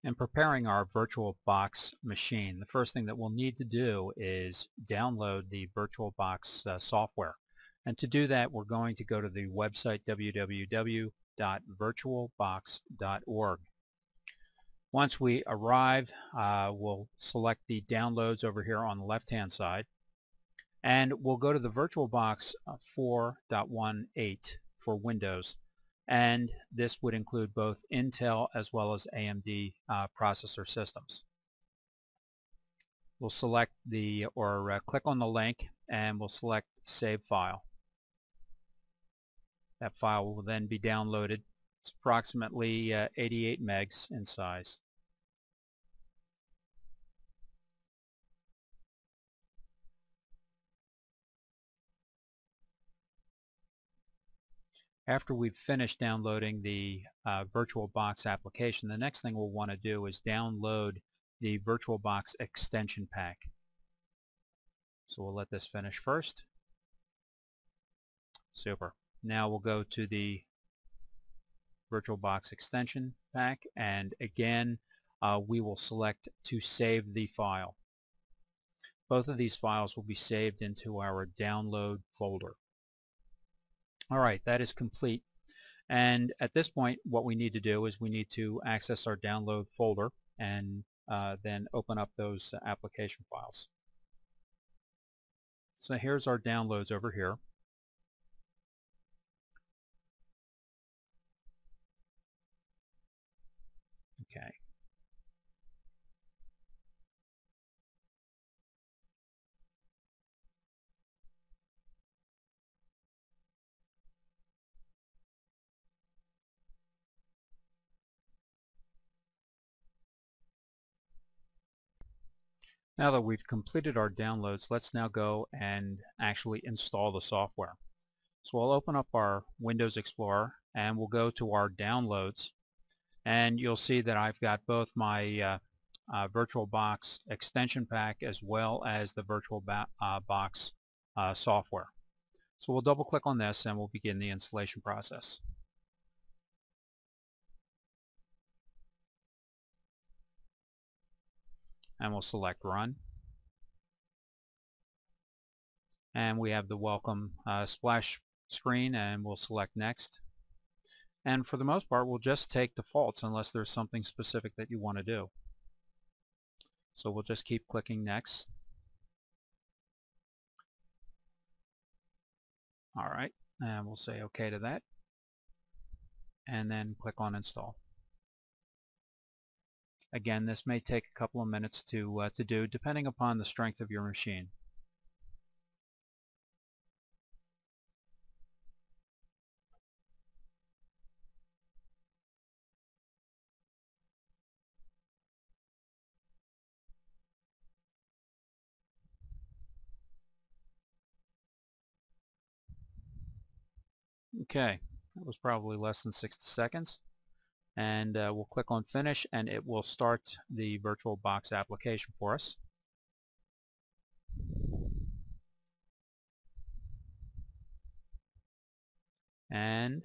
In preparing our VirtualBox machine, the first thing that we'll need to do is download the VirtualBox software. And to do that, we're going to go to the website www.virtualbox.org. Once we arrive, we'll select the downloads over here on the left-hand side. And we'll go to the VirtualBox 4.18 for Windows. And this would include both Intel as well as AMD processor systems. We'll select click on the link, and we'll select Save File. That file will then be downloaded. It's approximately 88 megs in size. After we've finished downloading the VirtualBox application, the next thing we'll want to do is download the VirtualBox extension pack. So we'll let this finish first. Super. Now we'll go to the VirtualBox extension pack, and again we will select to save the file. Both of these files will be saved into our download folder. Alright, that is complete, and at this point what we need to do is we need to access our download folder and then open up those application files. So here's our downloads over here. Okay. Now that we've completed our downloads, let's now go and actually install the software. So we'll open up our Windows Explorer and we'll go to our downloads, and you'll see that I've got both my VirtualBox extension pack as well as the VirtualBox software. So we'll double click on this and we'll begin the installation process. And we'll select Run. And we have the welcome splash screen, and we'll select Next. And for the most part, we'll just take defaults unless there's something specific that you want to do. So we'll just keep clicking Next. Alright, and we'll say OK to that. And then click on Install. Again, this may take a couple of minutes to do, depending upon the strength of your machine. Okay, that was probably less than 60 seconds. And we'll click on Finish, and it will start the VirtualBox application for us. And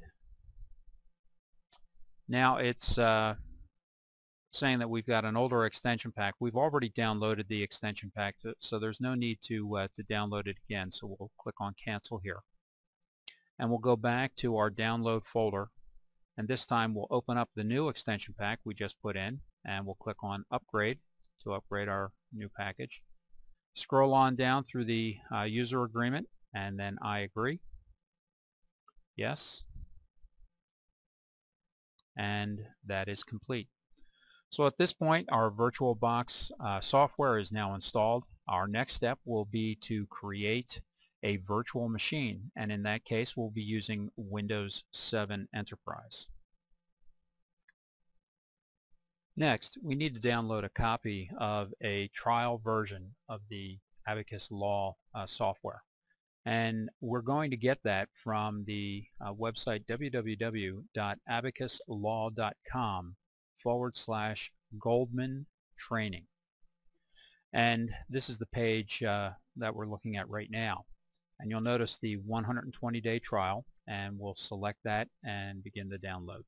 now it's saying that we've got an older extension pack. We've already downloaded the extension pack, so there's no need to download it again. So we'll click on Cancel here. And we'll go back to our download folder, and this time we'll open up the new extension pack we just put in, and we'll click on Upgrade to upgrade our new package. Scroll on down through the user agreement, and then I agree. Yes. And that is complete. So at this point, our VirtualBox software is now installed. Our next step will be to create a virtual machine, and in that case we'll be using Windows 7 Enterprise. Next, we need to download a copy of a trial version of the Abacus Law software, and we're going to get that from the website www.abacuslaw.com/Goldman Training. And this is the page that we're looking at right now. And you'll notice the 120-day trial, and we'll select that and begin the download.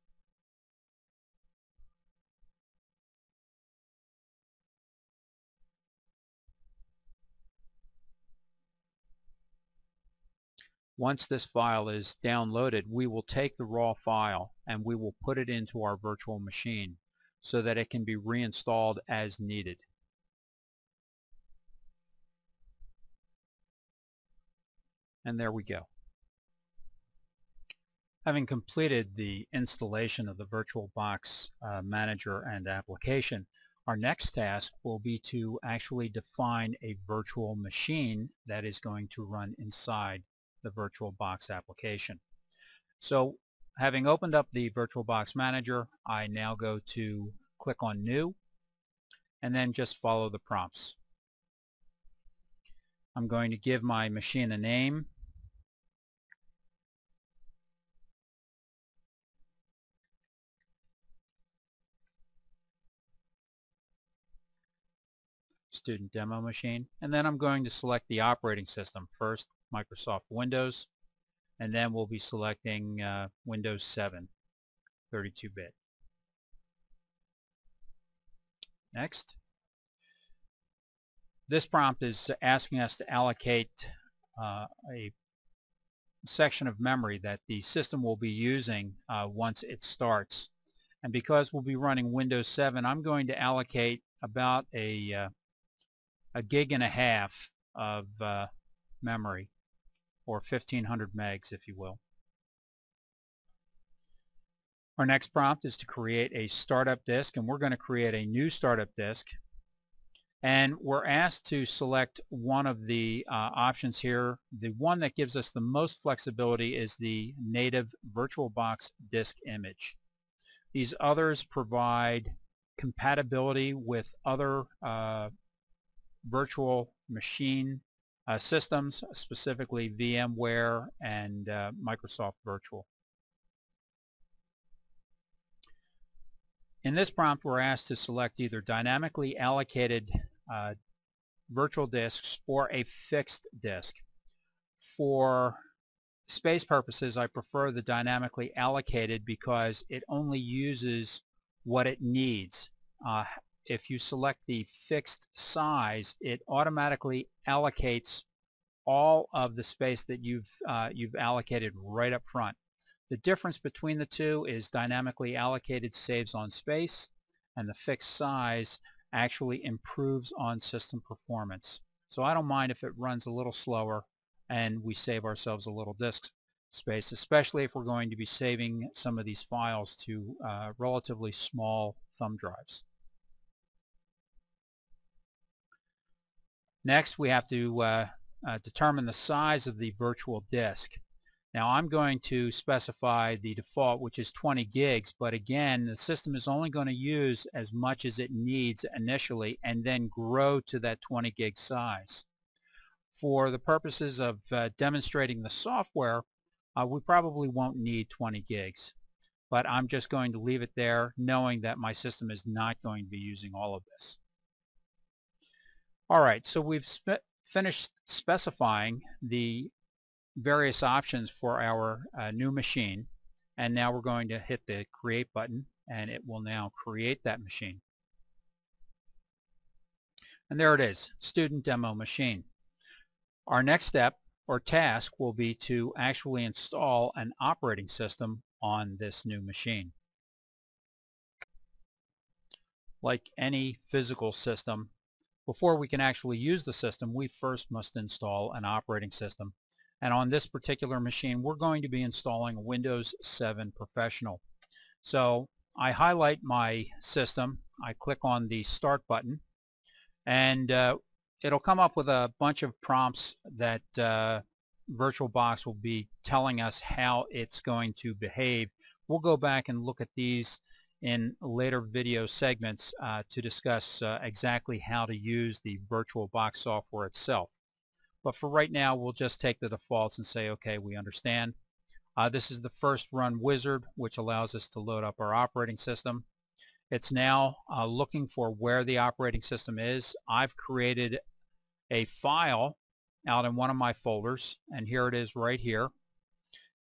Once this file is downloaded, we will take the raw file and we will put it into our virtual machine so that it can be reinstalled as needed. And there we go. Having completed the installation of the VirtualBox manager and application, our next task will be to actually define a virtual machine that is going to run inside the VirtualBox application. So having opened up the VirtualBox manager, I now go to click on New and then just follow the prompts. I'm going to give my machine a name. Student demo machine, and then I'm going to select the operating system. First Microsoft Windows, and then we'll be selecting Windows 7 32-bit. Next. This prompt is asking us to allocate a section of memory that the system will be using once it starts. And because we'll be running Windows 7, I'm going to allocate about a gig and a half of memory, or 1500 megs if you will. Our next prompt is to create a startup disk, and we're going to create a new startup disk. And we're asked to select one of the options here. The one that gives us the most flexibility is the native VirtualBox disk image. These others provide compatibility with other virtual machine systems, specifically VMware and Microsoft Virtual. In this prompt, we're asked to select either dynamically allocated virtual disks or a fixed disk. For space purposes, I prefer the dynamically allocated because it only uses what it needs. If you select the fixed size, it automatically allocates all of the space that you've allocated right up front. The difference between the two is dynamically allocated saves on space, and the fixed size actually improves on system performance. So I don't mind if it runs a little slower and we save ourselves a little disk space, especially if we're going to be saving some of these files to relatively small thumb drives. Next, we have to determine the size of the virtual disk. Now I'm going to specify the default, which is 20 gigs, but again, the system is only going to use as much as it needs initially and then grow to that 20 gig size. For the purposes of demonstrating the software, we probably won't need 20 gigs, but I'm just going to leave it there knowing that my system is not going to be using all of this. Alright, so we've finished specifying the various options for our new machine, and now we're going to hit the create button and it will now create that machine. And there it is, student demo machine. Our next step or task will be to actually install an operating system on this new machine. Like any physical system, before we can actually use the system, we first must install an operating system. And on this particular machine, we're going to be installing Windows 7 Professional. So I highlight my system, I click on the Start button, and it'll come up with a bunch of prompts that VirtualBox will be telling us how it's going to behave. We'll go back and look at these in later video segments to discuss exactly how to use the VirtualBox software itself. But for right now, we'll just take the defaults and say, okay, we understand. This is the first run wizard, which allows us to load up our operating system. It's now looking for where the operating system is. I've created a file out in one of my folders, and here it is right here.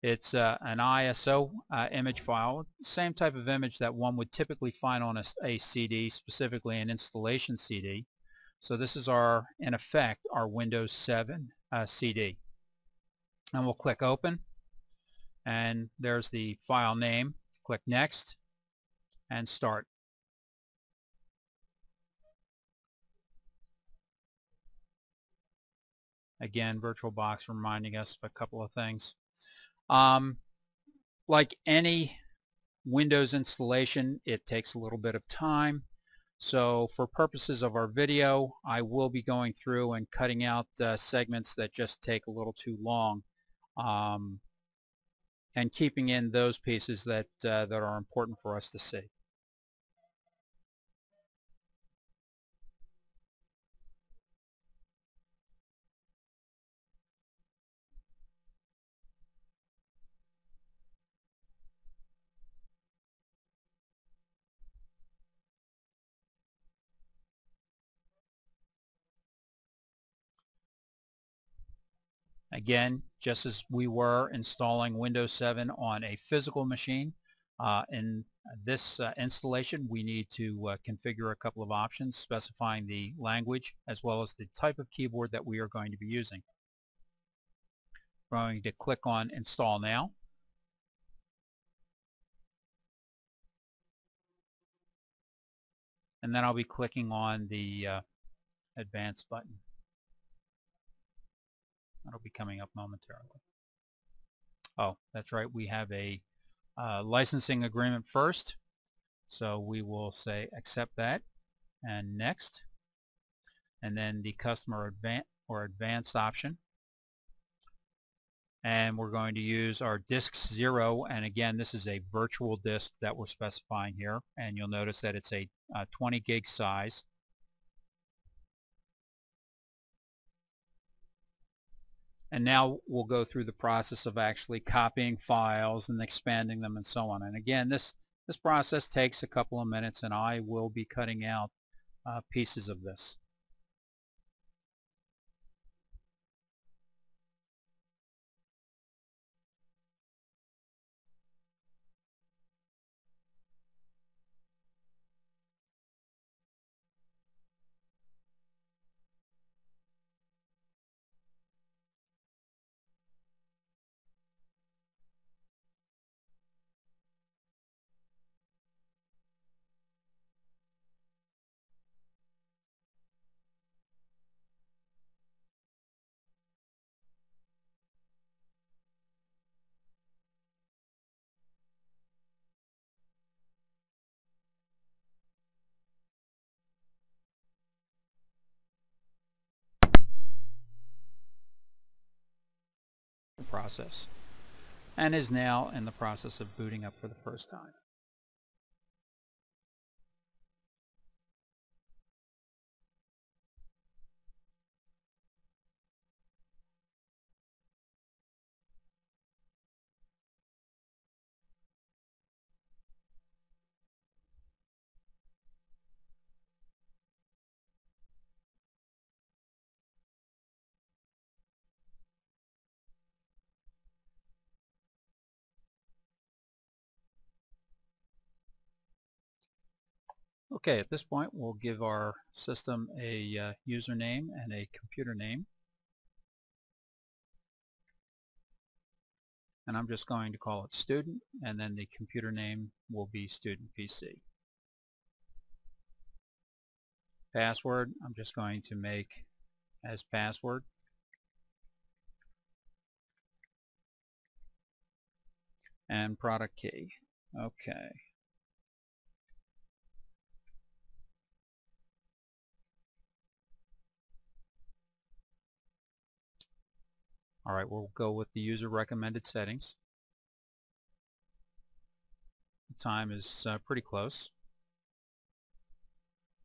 It's an ISO image file, same type of image that one would typically find on a CD, specifically an installation CD. So this is in effect, our Windows 7 CD. And we'll click Open, and there's the file name. Click Next and Start. Again, VirtualBox reminding us of a couple of things. Like any Windows installation, it takes a little bit of time. So for purposes of our video, I will be going through and cutting out segments that just take a little too long, and keeping in those pieces that are important for us to see. Again, just as we were installing Windows 7 on a physical machine, in this installation we need to configure a couple of options specifying the language as well as the type of keyboard that we are going to be using. We're going to click on Install Now. And then I'll be clicking on the Advanced button. That'll be coming up momentarily. Oh, that's right, we have a licensing agreement first, so we will say accept that and next, and then the customer advanced option, and we're going to use our disks 0, and again this is a virtual disk that we're specifying here, and you'll notice that it's a 20 gig size. And now we'll go through the process of actually copying files and expanding them and so on. And again, this process takes a couple of minutes, and I will be cutting out pieces of this. Process, and is now in the process of booting up for the first time. Okay, at this point we'll give our system a username and a computer name, and I'm just going to call it student, and then the computer name will be student PC. Password, I'm just going to make as password, and product key. Okay. Alright, we'll go with the user recommended settings. The time is pretty close.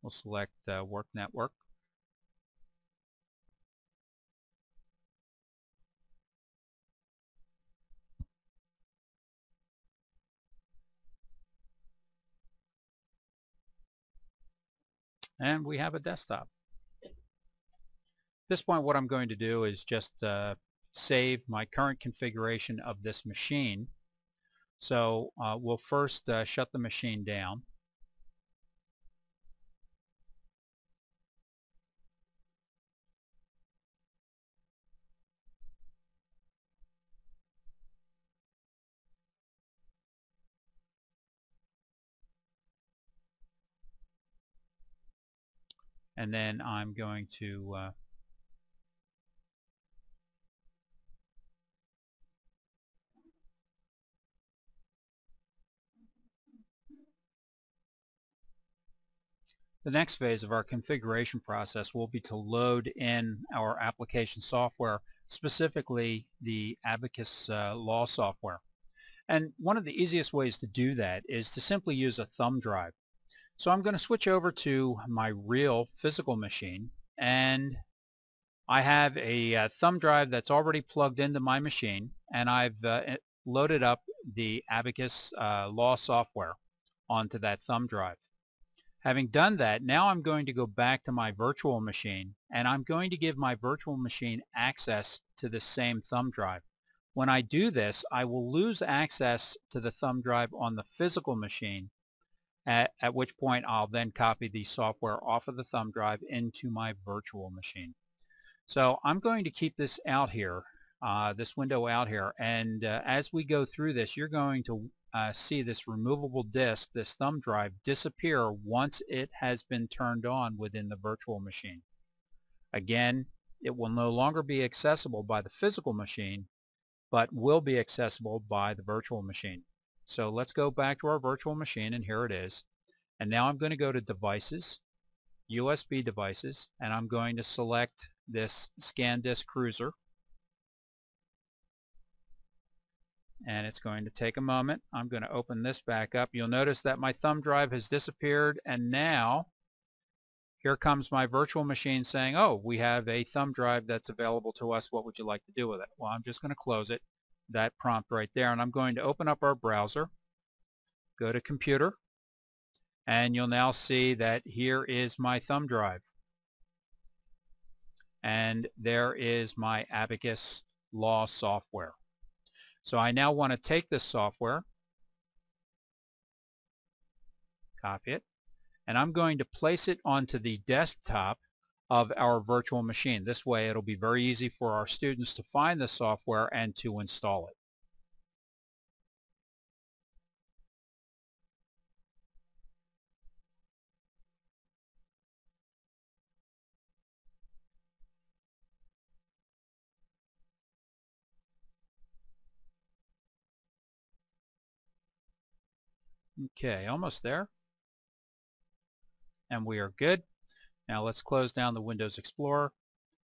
We'll select work network. And we have a desktop. At this point what I'm going to do is just save my current configuration of this machine. So we'll first shut the machine down. and then I'm going to the next phase of our configuration process will be to load in our application software, specifically the Abacus Law software. And one of the easiest ways to do that is to simply use a thumb drive. So I'm going to switch over to my real physical machine, and I have a thumb drive that's already plugged into my machine, and I've loaded up the Abacus Law software onto that thumb drive. Having done that, now I'm going to go back to my virtual machine, and I'm going to give my virtual machine access to the same thumb drive. When I do this, I will lose access to the thumb drive on the physical machine, at which point I'll then copy the software off of the thumb drive into my virtual machine. So I'm going to keep this out here, this window out here, and as we go through this, you're going to see this removable disk, this thumb drive, disappear once it has been turned on within the virtual machine. Again, it will no longer be accessible by the physical machine, but will be accessible by the virtual machine. So let's go back to our virtual machine, and here it is. And now I'm going to go to Devices, USB Devices, and I'm going to select this ScanDisk Cruiser. And it's going to take a moment. I'm going to open this back up. You'll notice that my thumb drive has disappeared, and now here comes my virtual machine saying, oh, we have a thumb drive that's available to us. What would you like to do with it? Well, I'm just going to close it, that prompt right there, and I'm going to open up our browser, go to Computer, and you'll now see that here is my thumb drive. And there is my Abacus Law software. So I now want to take this software, copy it, and I'm going to place it onto the desktop of our virtual machine. This way it'll be very easy for our students to find the software and to install it. Okay, almost there. And we are good. Now let's close down the Windows Explorer,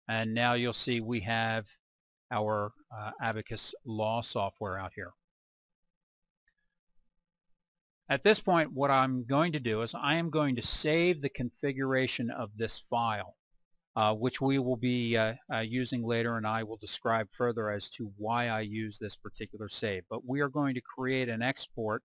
and now you'll see we have our Abacus Law software out here. At this point, what I'm going to do is I am going to save the configuration of this file, which we will be using later, and I will describe further as to why I use this particular save. But we are going to create an export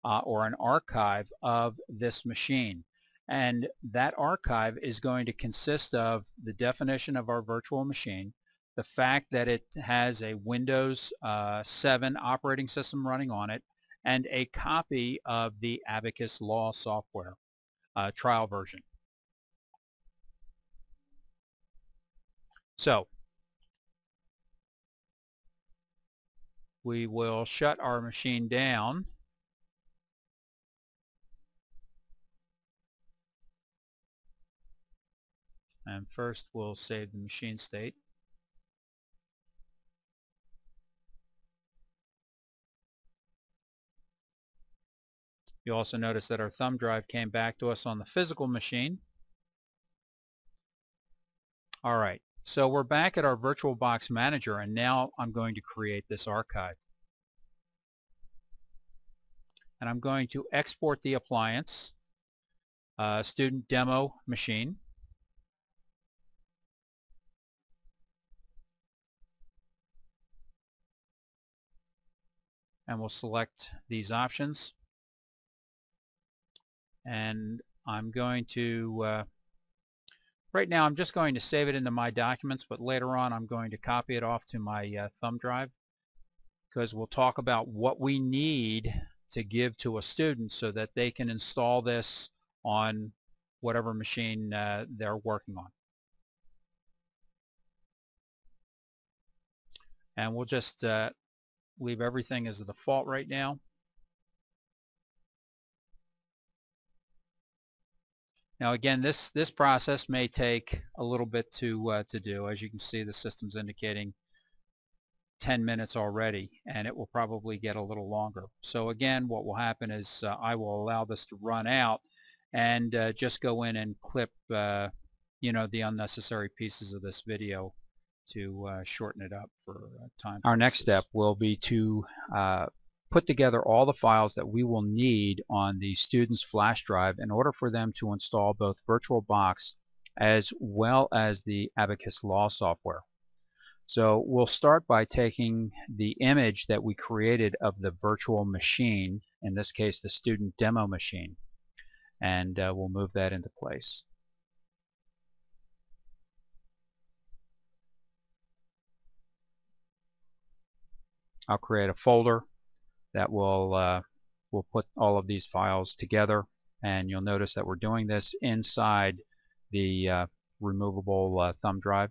or an archive of this machine. And that archive is going to consist of the definition of our virtual machine, the fact that it has a Windows 7 operating system running on it, and a copy of the Abacus Law software trial version. So we will shut our machine down. And first we'll save the machine state. You also notice that our thumb drive came back to us on the physical machine. Alright, so we're back at our VirtualBox Manager, and now I'm going to create this archive. And I'm going to export the appliance, student demo machine. And we'll select these options. And I'm going to, right now I'm just going to save it into my documents, but later on I'm going to copy it off to my thumb drive, because we'll talk about what we need to give to a student so that they can install this on whatever machine they're working on. And we'll just leave everything as a default right now. Now again, this process may take a little bit to do. As you can see, the system's indicating 10 minutes already, and it will probably get a little longer. So again, what will happen is I will allow this to run out and just go in and clip the unnecessary pieces of this video to shorten it up for time Our purposes. next step will be to put together all the files that we will need on the student's flash drive in order for them to install both VirtualBox as well as the Abacus Law software. So we'll start by taking the image that we created of the virtual machine, in this case the student demo machine, and we'll move that into place. I'll create a folder that will we'll put all of these files together, and you'll notice that we're doing this inside the removable thumb drive.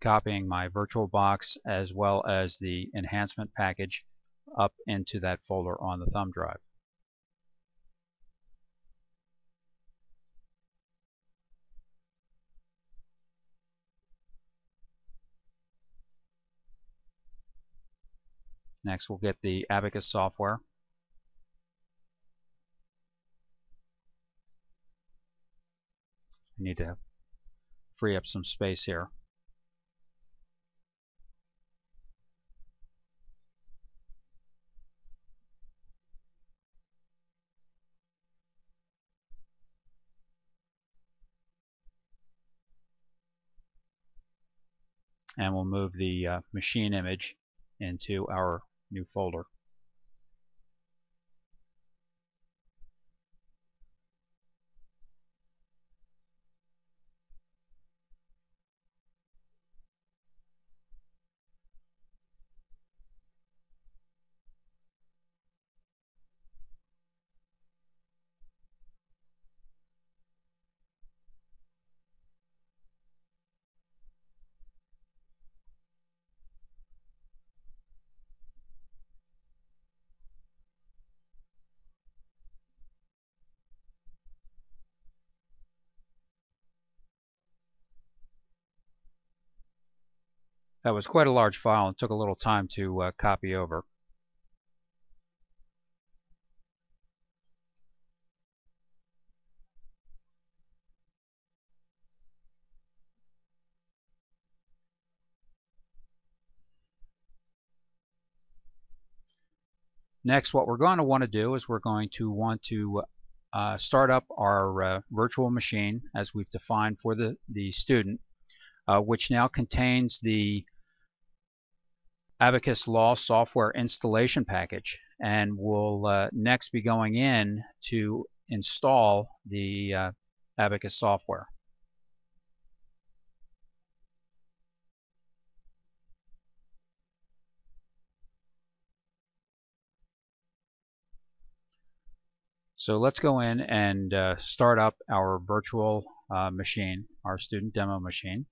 Copying my VirtualBox as well as the enhancement package up into that folder on the thumb drive. Next, we'll get the Abacus software. I need to free up some space here. And we'll move the machine image into our new folder. That was quite a large file and took a little time to copy over. Next, what we're going to want to do is we're going to want to start up our virtual machine as we've defined for the student, which now contains the Abacus Law software installation package, and we'll next be going in to install the Abacus software. So let's go in and start up our virtual machine, our student demo machine.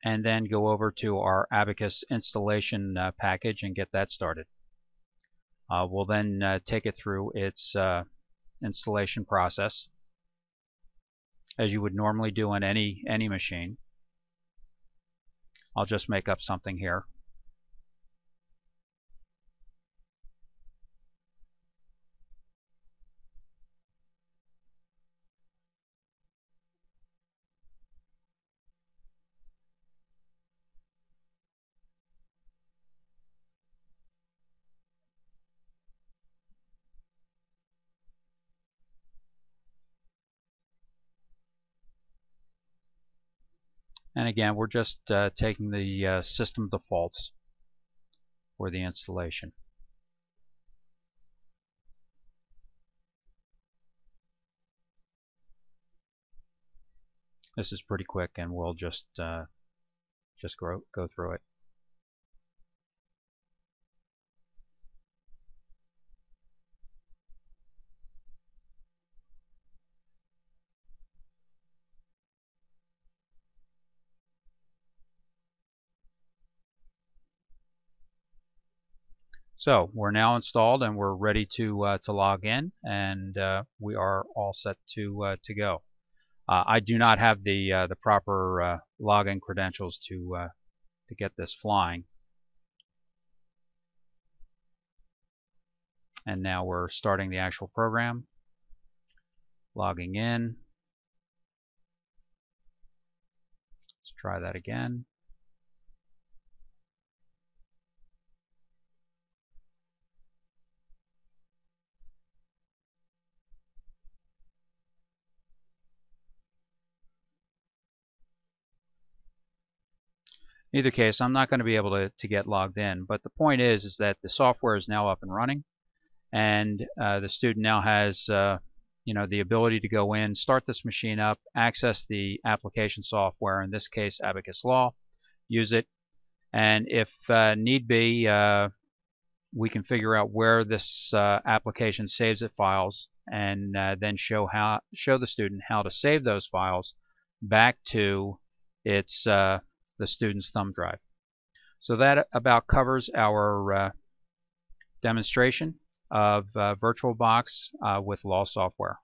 And then go over to our Abacus installation package and get that started. We'll then take it through its installation process as you would normally do on any machine. I'll just make up something here. And again, we're just taking the system defaults for the installation. This is pretty quick, and we'll just go through it. So we're now installed, and we're ready to log in, and we are all set to go. I do not have the proper login credentials to get this flying. And now we're starting the actual program, logging in. Let's try that again. In either case, I'm not going to be able to get logged in, but the point is that the software is now up and running, and the student now has the ability to go in, start this machine up, access the application software, in this case Abacus Law, use it, and if need be, we can figure out where this application saves its files, and then show the student how to save those files back to its the student's thumb drive. So that about covers our demonstration of VirtualBox with Law software.